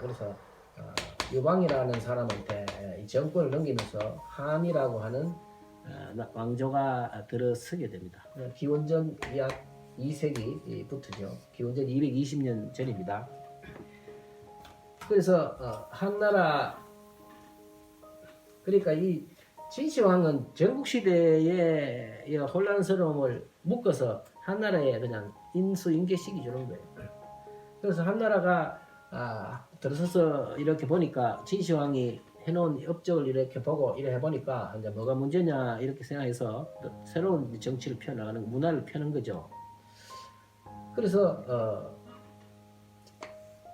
그래서 유방이라는 사람한테 이 정권을 넘기면서 한이라고 하는 왕조가 들어서게 됩니다. 기원전 약 2세기부터죠. 기원전 220년 전입니다. 그래서 한나라, 그러니까 이 진시황은 전국시대의 이 혼란스러움을 묶어서 한나라에 그냥 인수인계시키 주는 거예요. 그래서 한나라가 들어서서 이렇게 보니까 진시황이 해놓은 업적을 이렇게 보고 이래 해보니까 이제 뭐가 문제냐 이렇게 생각해서 새로운 정치를 펴나가는 문화를 펴는 거죠. 그래서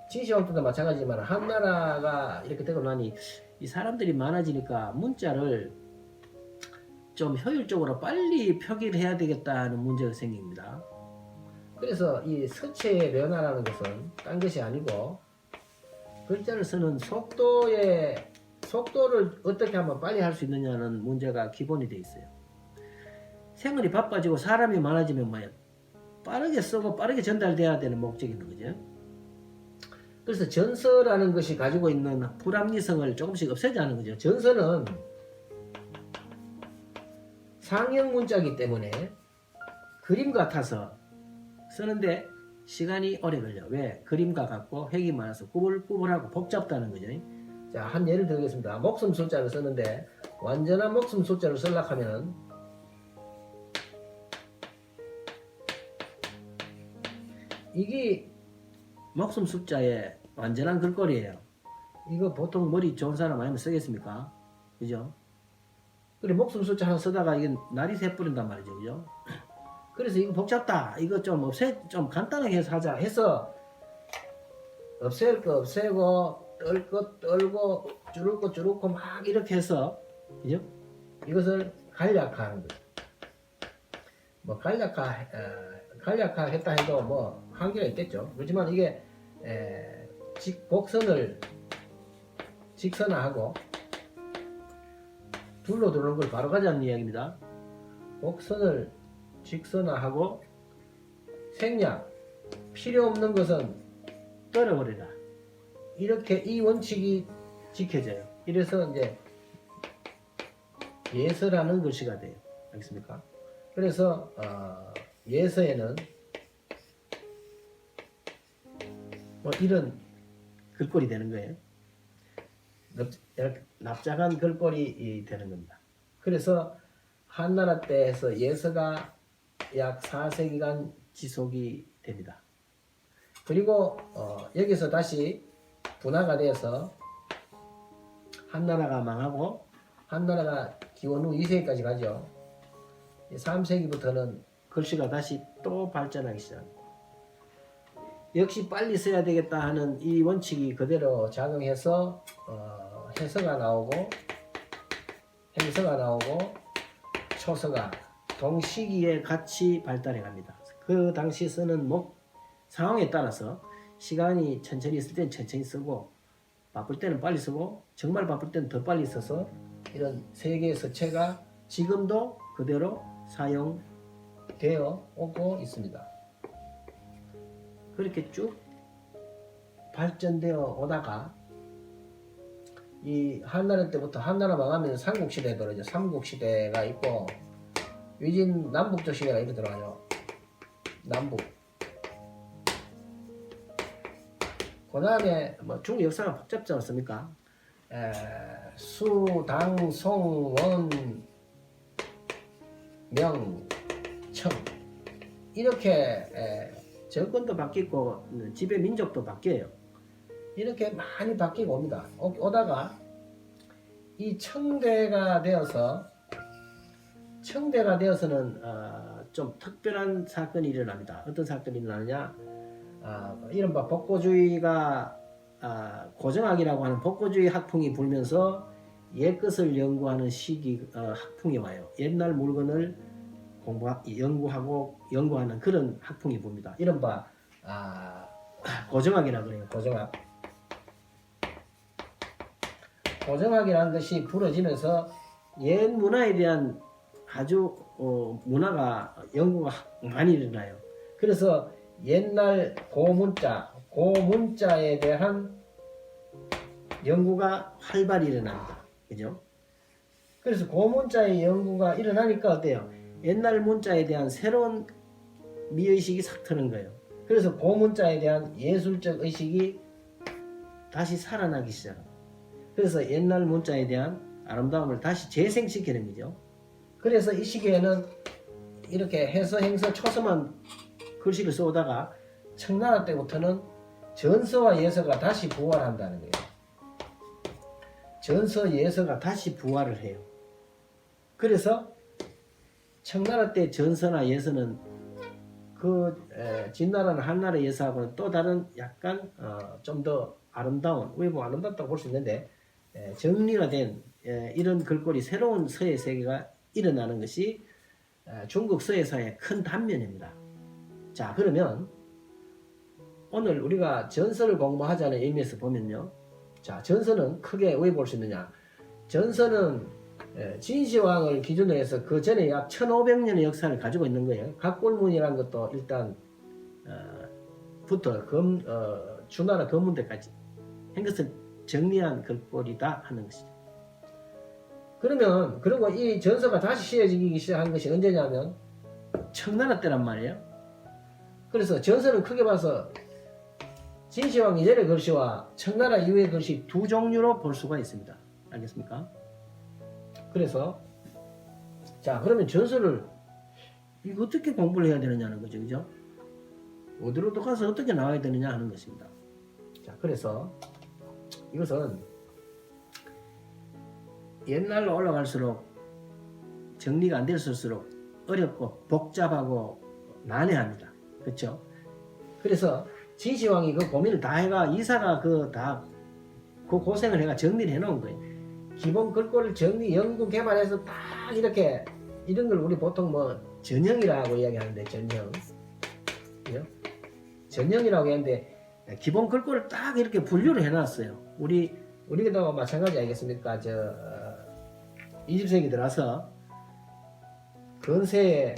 진시황 때도 마찬가지지만 한나라가 이렇게 되고 나니 이 사람들이 많아지니까 문자를 좀 효율적으로 빨리 표기를 해야 되겠다는 문제가 생깁니다. 그래서 이 서체의 변화라는 것은 딴 것이 아니고 글자를 쓰는 속도를 어떻게 하면 빨리 할 수 있느냐는 문제가 기본이 돼 있어요. 생활이 바빠지고 사람이 많아지면 뭐예요? 빠르게 쓰고 빠르게 전달돼야 되는 목적이 있는 거죠. 그래서 전서라는 것이 가지고 있는 불합리성을 조금씩 없애자는 거죠. 전서는 상형 문자이기 때문에 그림 같아서 쓰는데 시간이 오래 걸려. 왜? 그림과 같고 획이 많아서 꾸불꾸불하고 복잡다는 거죠. 자, 한 예를 들겠습니다. 목숨 숫자를 쓰는데 완전한 목숨 숫자를 쓰려고 하면 이게 목숨 숫자의 완전한 글꼴이에요. 이거 보통 머리 좋은 사람 아니면 쓰겠습니까? 그죠? 그래 목숨 숫자 하나 쓰다가 이게 날이 새버린단 말이죠. 그죠? 그래서 이거 복잡다. 이거 좀 좀 간단하게 해서 하자 해서 없앨 거 없애고 떨 거 떨고 줄을 거 줄고 막 이렇게 해서 그죠? 이것을 간략화하는 거죠. 뭐 간략화 했다 해도 뭐 한계가 있겠죠. 그렇지만 이게 곡선을 직선화하고 둘로 도는 걸 바로 가자는 이야기입니다. 곡선을 직선화하고 생략, 필요 없는 것은 떨어버리라. 이렇게 이 원칙이 지켜져요. 이래서 이제 예서라는 글씨가 돼요. 알겠습니까? 그래서 예서에는 뭐 이런 글꼴이 되는 거예요. 납작한 글꼴이 되는 겁니다. 그래서 한나라 때에서 예서가 약 4세기간 지속이 됩니다. 그리고 여기서 다시 분화가 되어서 한나라가 망하고 한나라가 기원 후 2세기까지 가죠. 3세기부터는 글씨가 다시 또 발전하기 시작합니다. 역시 빨리 써야 되겠다 하는 이 원칙이 그대로 작용해서 해서가 나오고 행서가 나오고 초서가 동시기에 같이 발달해 갑니다. 그 당시 쓰는 상황에 따라서 시간이 천천히 있을 때는 천천히 쓰고 바쁠 때는 빨리 쓰고 정말 바쁠 때는 더 빨리 써서 이런 세 개의 서체가 지금도 그대로 사용되어 오고 있습니다. 그렇게 쭉 발전되어 오다가 이 한나라 때부터 한나라 망하면 삼국시대에 들어오죠. 삼국시대가 있고 위진 남북조 시대가 이렇게 들어가요. 남북. 그 다음에 뭐 중국 역사가 복잡지 않습니까? 수, 당, 송, 원, 명, 청 이렇게 정권도 바뀌고 지배 민족도 바뀌어요. 이렇게 많이 바뀌고 옵니다. 오다가 이 청대가 되어서는 좀 특별한 사건이 일어납니다. 어떤 사건이 일어나느냐? 이른바 복고주의가 고정학이라고 하는 복고주의 학풍이 불면서 옛것을 연구하는 시기 학풍이 와요. 옛날 물건을 연구하는 그런 학풍이 봅니다. 이른바 고정학이라고 해요. 고정학이라는 것이 부러지면서 옛 문화에 대한 아주 문화가 연구가 많이 일어나요. 그래서 옛날 고문자에 대한 연구가 활발히 일어납니다. 그죠? 그래서 고문자의 연구가 일어나니까 어때요? 옛날 문자에 대한 새로운 미의식이 싹 트는 거예요. 그래서 고문자에 대한 예술적 의식이 다시 살아나기 시작합니다. 그래서 옛날 문자에 대한 아름다움을 다시 재생시키는 거죠. 그래서 이 시기에는 이렇게 해서 행서 초서만 글씨를 써오다가 청나라 때부터는 전서와 예서가 다시 부활한다는 거예요. 전서 예서가 다시 부활을 해요. 그래서 청나라 때 전서나 예서는 진나라나 한나라 예서하고는 또 다른 약간 좀 더 아름다운, 외부 아름답다고 볼 수 있는데 정리가 된 이런 글꼴이 새로운 서예 세계가 일어나는 것이 중국 서예사의 큰 단면입니다. 자, 그러면 오늘 우리가 전서를 공부하자는 의미에서 보면요. 자, 전서는 크게 왜 볼 수 있느냐? 전서는 진시황을 기준으로 해서 그 전에 약 1500년의 역사를 가지고 있는 거예요. 각골문이라는 것도 일단 부터 주나라 검문대까지 한 것을 정리한 글꼴이다 하는 것이죠. 그러면 그리고 이 전서가 다시 씌어지기 시작한 것이 언제냐면 청나라 때란 말이에요. 그래서 전서는 크게 봐서 진시황 이전의 글씨와 청나라 이후의 글씨 두 종류로 볼 수가 있습니다. 알겠습니까? 그래서 자, 그러면 전서를 이거 어떻게 공부를 해야 되느냐는 거죠. 그죠? 어디로 가서 어떻게 나와야 되느냐 하는 것입니다. 자, 그래서 이것은 옛날로 올라갈수록 정리가 안 될수록 어렵고 복잡하고 난해합니다. 그렇죠? 그래서 진시황이 그 고민을 다 해가 이사가 그 고생을 해가 정리를 해놓은 거예요. 기본 글꼴을 정리, 연구, 개발해서 딱 이렇게 이런 걸 우리 보통 뭐 전형이라고 이야기하는데 그죠? 전형이라고 하는데 기본 글꼴을 딱 이렇게 분류를 해놨어요. 우리도 마찬가지 아니겠습니까? 20세기 들어서 근세에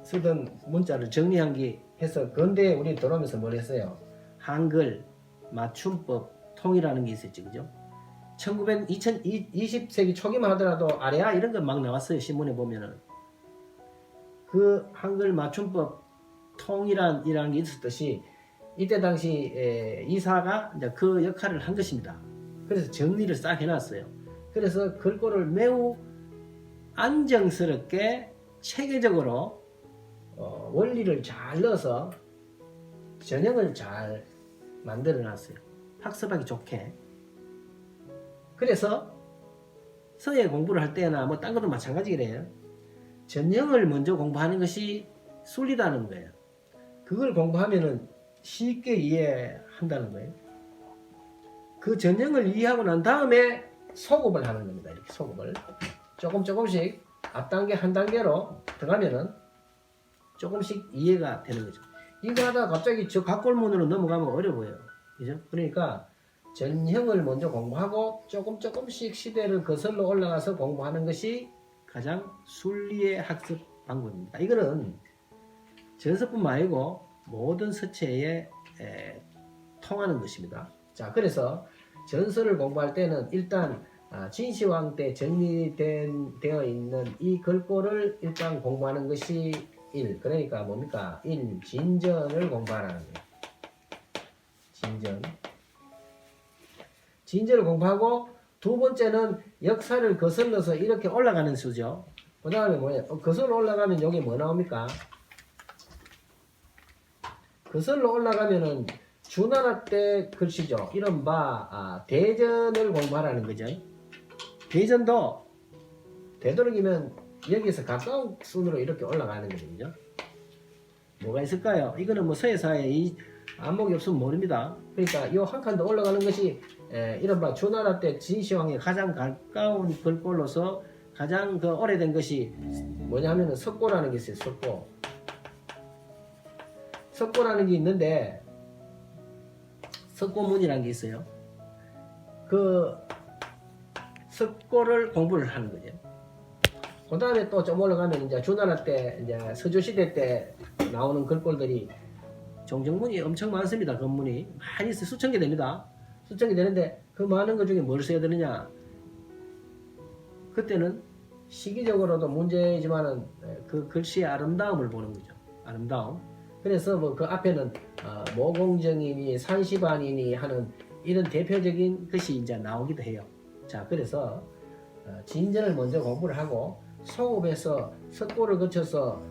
쓰던 문자를 정리한 게 해서 근대에 우리 들어오면서 뭘 했어요? 한글, 맞춤법, 통이라는 게 있었죠. 그죠? 20세기 초기만 하더라도 아래아 이런 거 막 나왔어요. 신문에 보면은. 그 한글 맞춤법 통이라는 게 있었듯이 이때 당시 이사가 이제 그 역할을 한 것입니다. 그래서 정리를 싹 해놨어요. 그래서 글꼴을 매우 안정스럽게 체계적으로 원리를 잘 넣어서 전형을 잘 만들어 놨어요. 학습하기 좋게. 그래서 서예 공부를 할 때나 뭐 딴 것도 마찬가지래요. 전형을 먼저 공부하는 것이 순리다는 거예요. 그걸 공부하면은 쉽게 이해한다는 거예요. 그 전형을 이해하고 난 다음에 소급을 하는 겁니다. 이렇게 소급을 조금씩 앞단계 한 단계로 들어가면은 조금씩 이해가 되는 거죠. 이거 하다가 갑자기 저 각골문으로 넘어가면 어려워요. 그죠? 그러니까 전형을 먼저 공부하고 조금씩 시대를 거슬러 올라가서 공부하는 것이 가장 순리의 학습 방법입니다. 이거는 전서뿐만 아니고 모든 서체에 통하는 것입니다. 자, 그래서 전서를 공부할 때는 일단 진시황 때 정리되어 있는 이 글꼴을 일단 공부하는 것이 1. 그러니까 뭡니까? 1. 진전을 공부하라는 거예요. 진전을 공부하고 두 번째는 역사를 거슬러서 이렇게 올라가는 수죠. 그 다음에 뭐예요? 거슬러 올라가면 여기 뭐 나옵니까? 거슬러 올라가면은 주나라 때 글씨죠. 이른바 대전을 공부하라는 거죠. 대전도 되도록이면 여기서 가까운 순으로 이렇게 올라가는 거죠. 뭐가 있을까요? 이거는 뭐 서예사에 이 안목이 없으면 모릅니다. 그러니까 이 한 칸 더 올라가는 것이 이른바 주나라 때 진시황에 가장 가까운 글꼴로서 가장 그 오래된 것이 뭐냐 하면은 석고라는 게 있어요. 석고라는 게 있는데 석고문이라는 게 있어요. 그 석고를 공부를 하는 거죠. 그 다음에 또 좀 올라가면 이제 주나라 때 이제 서주시대 때 나오는 글꼴들이 종정문이 엄청 많습니다. 건문이 많이 있어요. 수천 개 됩니다. 수정이 되는데 그 많은 것 중에 뭘 써야 되느냐? 그때는 시기적으로도 문제이지만은 그 글씨의 아름다움을 보는 거죠. 아름다움. 그래서 뭐 그 앞에는 모공정이니 산시반이니 하는 이런 대표적인 것이 이제 나오기도 해요. 자, 그래서 진전을 먼저 공부를 하고 소읍에서 석고를 거쳐서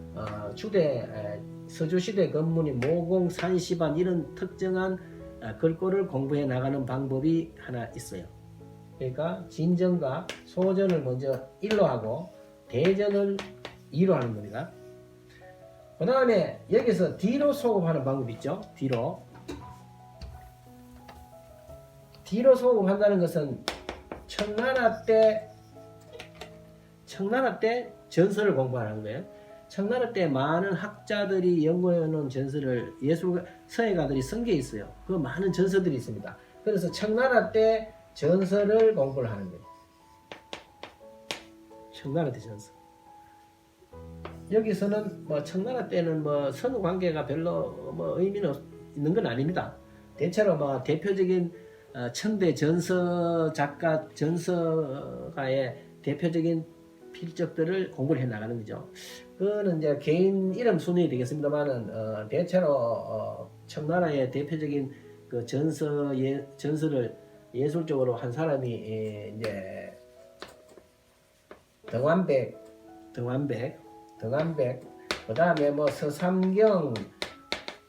서주시대 건물인 모공, 산시반 이런 특정한 글꼴을 공부해 나가는 방법이 하나 있어요. 그러니까 진전과 소전을 먼저 일로 하고 대전을 이로 하는 겁니다. 그 다음에 여기서 뒤로 소급하는 방법이 있죠. 뒤로 소급한다는 것은 청나라 때 전설을 공부하는 거예요. 청나라 때 많은 학자들이 연구해 놓은 전설을 서예가들이 쓴 게 있어요. 그 많은 전설들이 있습니다. 그래서 청나라 때 전설을 공부를 하는 거예요. 청나라 때 전설. 여기서는 뭐 청나라 때는 뭐 선후 관계가 별로 뭐 의미는 있는 건 아닙니다. 대체로 뭐 대표적인 청대 전서가의 대표적인 필적들을 공부를 해 나가는 거죠. 그거는 이제 개인 이름 순위 되겠습니다만은 대체로 청나라의 대표적인 그 전설을 예술적으로 한 사람이 이제 등완백, 그 다음에 뭐 서삼경,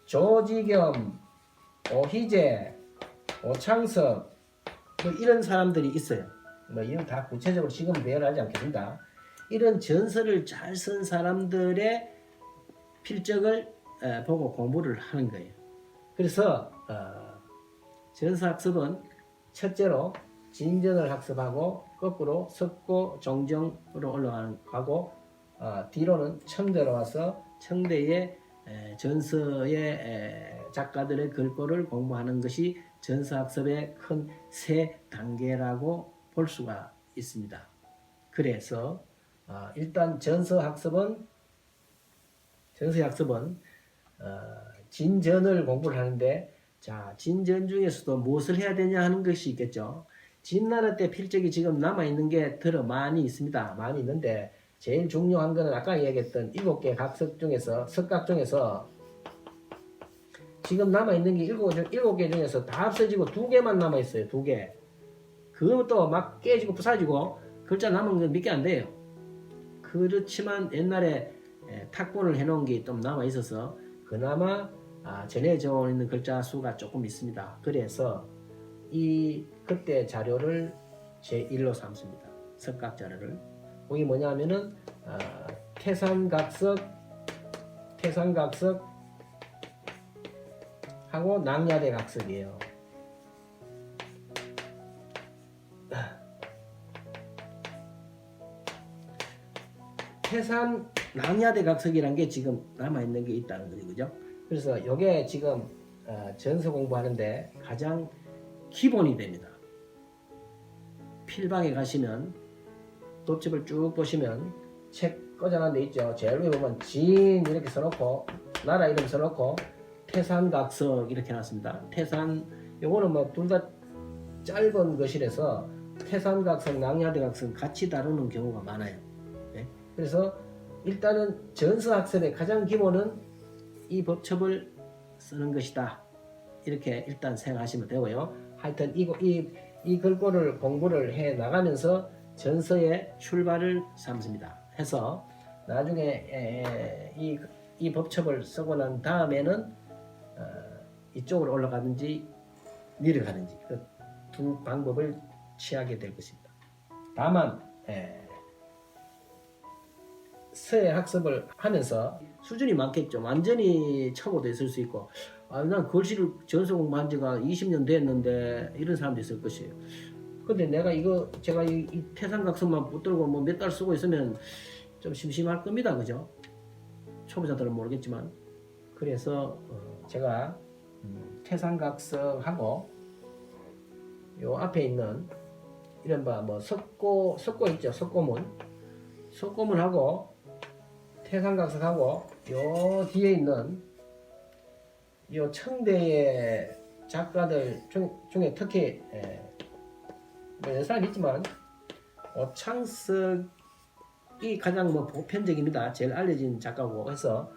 조지겸, 오희재, 오창석 뭐 이런 사람들이 있어요. 뭐 이런 다 구체적으로 지금 배열하지 않겠습니다. 이런 전설을 잘 쓴 사람들의 필적을 보고 공부를 하는 거예요. 그래서 전서학습은 첫째로 진전을 학습하고 거꾸로 석고 종정으로 올라가고 뒤로는 청대로 와서 청대의 전서의 작가들의 글꼴을 공부하는 것이 전서학습의 큰 세 단계라고 볼 수가 있습니다. 그래서 일단 전서학습은 진전을 공부를 하는데, 자, 진전 중에서도 무엇을 해야 되냐 하는 것이 있겠죠. 진나라 때 필적이 지금 남아있는 게 더러 많이 있습니다. 많이 있는데 제일 중요한 거는 아까 이야기했던 7개 각석 중에서 석각 중에서 지금 남아있는 게 7개 중에서 다 없어지고 2개만 남아있어요. 2개. 그것도 막 깨지고 부사지고 글자 남은 건 몇 개 안 돼요. 그렇지만 옛날에 탁본을 해놓은 게 좀 남아있어서 그나마 전해져 있는 글자 수가 조금 있습니다. 그래서 그때 자료를 제1로 삼습니다. 석각 자료를. 거기 뭐냐면은 태산각석 하고 낭야대 각석이에요. 태산 낭야대 각석이란 게 지금 남아있는 게 있다는 거죠. 그죠? 그래서 이게 지금 전서 공부하는데 가장 기본이 됩니다. 필방에 가시면 돛집을 쭉 보시면 책 꺼져난 데 있죠. 제일 위에 보면 진 이렇게 써놓고 나라 이름 써놓고 태산각석 이렇게 해놨습니다. 태산 요거는 뭐 둘 다 짧은 것이라서 태산각석, 낭야대각석 같이 다루는 경우가 많아요. 네? 그래서 일단은 전서학습의 가장 기본은 이 법첩을 쓰는 것이다. 이렇게 일단 생각하시면 되고요. 하여튼 이 글꼴을 공부를 해 나가면서 전서의 출발을 삼습니다. 해서 나중에 이 법첩을 쓰고 난 다음에는 이쪽으로 올라가든지 내려가든지 그 두 방법을 취하게 될 것입니다. 다만 서예 학습을 하면서 수준이 많겠죠. 완전히 초보도 있을 수 있고 난 글씨를 전서 공부한 지가 20년 됐는데 이런 사람도 있을 것이에요. 근데 제가 이 태산각석만 붙들고 뭐 몇 달 쓰고 있으면 좀 심심할 겁니다. 그죠? 초보자들은 모르겠지만. 그래서 제가 태산각석하고 요 앞에 있는 이른바 뭐 석고 있죠. 석고문하고 태산각석하고 요 뒤에 있는 요 청대의 작가들 중에 특히 뭐 여러 사람 있지만 오창석이 가장 뭐 보편적입니다. 제일 알려진 작가고 해서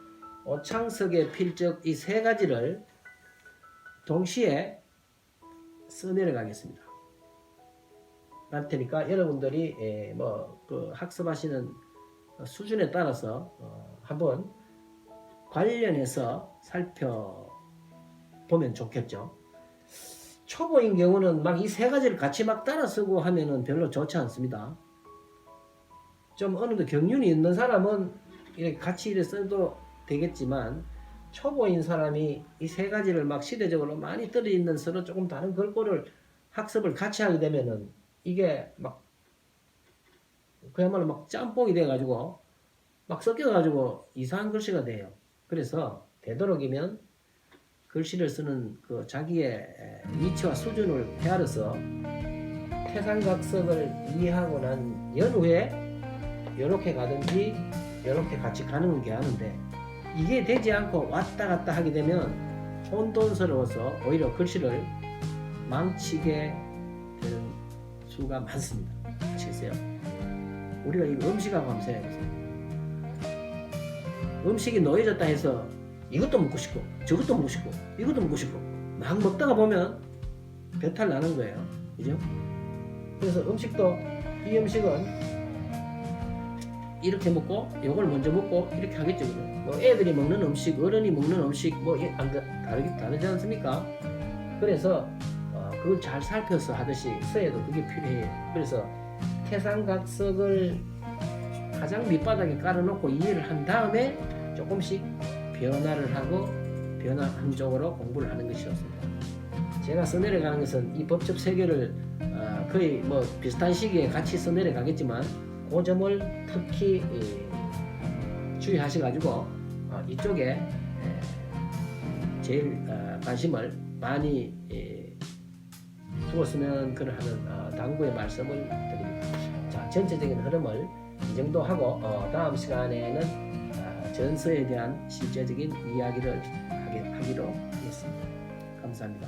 오창석의 필적 이 세 가지를 동시에 써내려가겠습니다. 할 테니까 여러분들이 뭐 그 학습하시는 수준에 따라서 한번 관련해서 살펴보면 좋겠죠. 초보인 경우는 막 이 세 가지를 같이 막 따라 쓰고 하면은 별로 좋지 않습니다. 좀 어느 정도 경륜이 있는 사람은 이렇게 같이 이렇게 써도 되겠지만 초보인 사람이 이 세 가지를 막 시대적으로 많이 들어있는 서로 조금 다른 글꼴을 학습을 같이 하게 되면은 이게 막 그야말로 막 짬뽕이 돼가지고 막 섞여가지고 이상한 글씨가 돼요. 그래서 되도록이면 글씨를 쓰는 그 자기의 위치와 수준을 헤아려서 태산각석을 이해하고 난 연후에 이렇게 가든지 이렇게 같이 가는 게 하는데 이게 되지 않고 왔다 갔다 하게 되면 혼돈스러워서 오히려 글씨를 망치게 되는 수가 많습니다. 아시겠어요? 우리가 이 음식하고 한번 생각해보세요. 음식이 놓여졌다 해서 이것도 먹고 싶고 저것도 먹고 싶고 이것도 먹고 싶고 막 먹다가 보면 배탈 나는 거예요. 그죠? 그래서 음식도 이 음식은 이렇게 먹고 이걸 먼저 먹고 이렇게 하겠죠. 그죠? 뭐 애들이 먹는 음식, 어른이 먹는 음식 뭐 다르지 않습니까? 그래서 그걸 잘 살펴서 하듯이 서예도 그게 필요해요. 그래서 태산각석을 가장 밑바닥에 깔아놓고 이해를 한 다음에 조금씩 변화를 하고 변화한 쪽으로 공부를 하는 것이 좋습니다. 제가 써내려가는 것은 이 법적 세계를 거의 뭐 비슷한 시기에 같이 써내려가겠지만 그 점을 특히 주의하셔가지고 이쪽에 제일 관심을 많이 두었으면 그런 하는 당부의 말씀을 드립니다. 자, 전체적인 흐름을 이 정도 하고 다음 시간에는 전서에 대한 실제적인 이야기를 하기로 하겠습니다. 감사합니다.